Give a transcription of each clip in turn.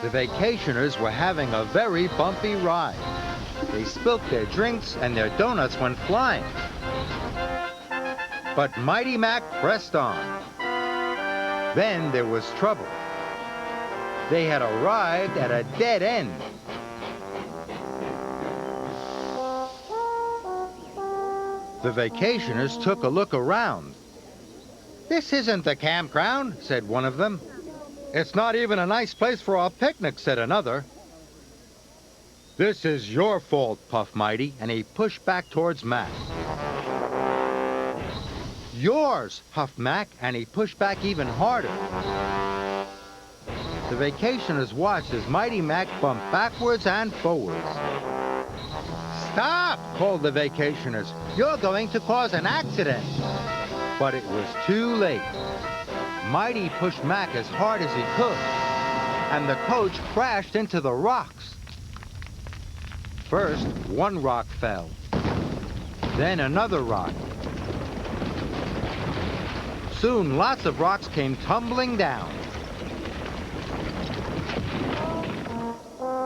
The vacationers were having a very bumpy ride. They spilt their drinks and their donuts went flying. But Mighty Mac pressed on. Then there was trouble. They had arrived at a dead end. The vacationers took a look around. "This isn't the campground," said one of them. "It's not even a nice place for a picnic," said another. "This is your fault," puffed Mighty, and he pushed back towards Mac. "Yours," huffed Mac, and he pushed back even harder. The vacationers watched as Mighty Mac bumped backwards and forwards. "Stop!" called the vacationers. "You're going to cause an accident." But it was too late. Mighty pushed Mac as hard as he could, and the coach crashed into the rocks. First, one rock fell, then another rock. Soon, lots of rocks came tumbling down.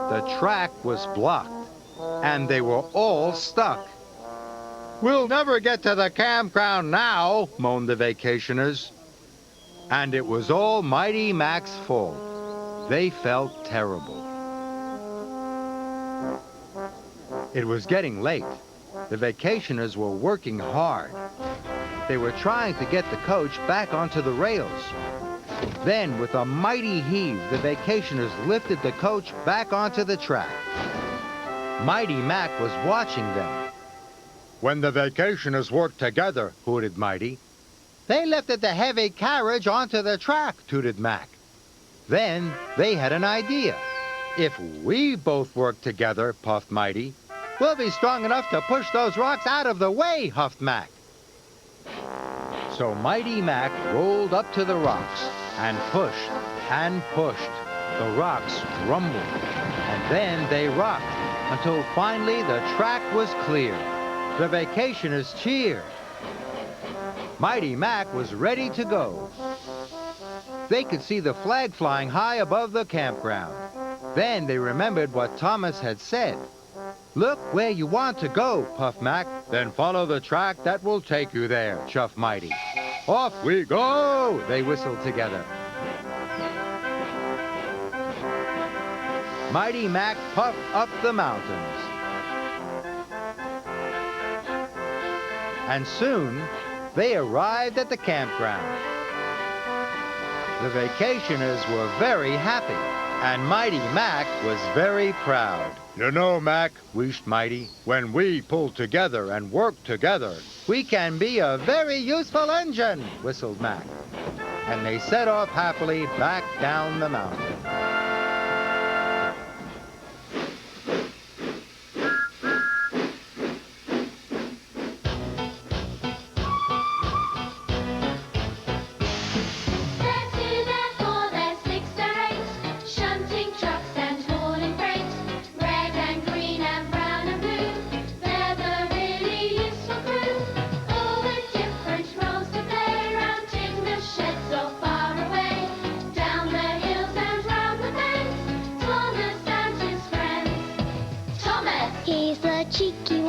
The track was blocked, and they were all stuck. "We'll never get to the campground now," moaned the vacationers. And it was all Mighty Mac's fault. They felt terrible. It was getting late. The vacationers were working hard. They were trying to get the coach back onto the rails. Then, with a mighty heave, the vacationers lifted the coach back onto the track. Mighty Mac was watching them. "When the vacationers work together," hooted Mighty. "They lifted the heavy carriage onto the track," tooted Mac. Then they had an idea. "If we both work together," puffed Mighty, "we'll be strong enough to push those rocks out of the way," huffed Mac. So Mighty Mac rolled up to the rocks and pushed and pushed. The rocks rumbled, and then they rocked until finally the track was clear. The vacationers cheered. Mighty Mac was ready to go. They could see the flag flying high above the campground. Then they remembered what Thomas had said. "Look where you want to go," puffed Mac. "Then follow the track that will take you there," chuffed Mighty. "Off we go!" they whistled together. Mighty Mac puffed up the mountains. And soon, they arrived at the campground. The vacationers were very happy, and Mighty Mac was very proud. "You know, Mac," wheezed Mighty, "when we pull together and work together, we can be a very useful engine," whistled Mac. And they set off happily back down the mountain. He's the cheeky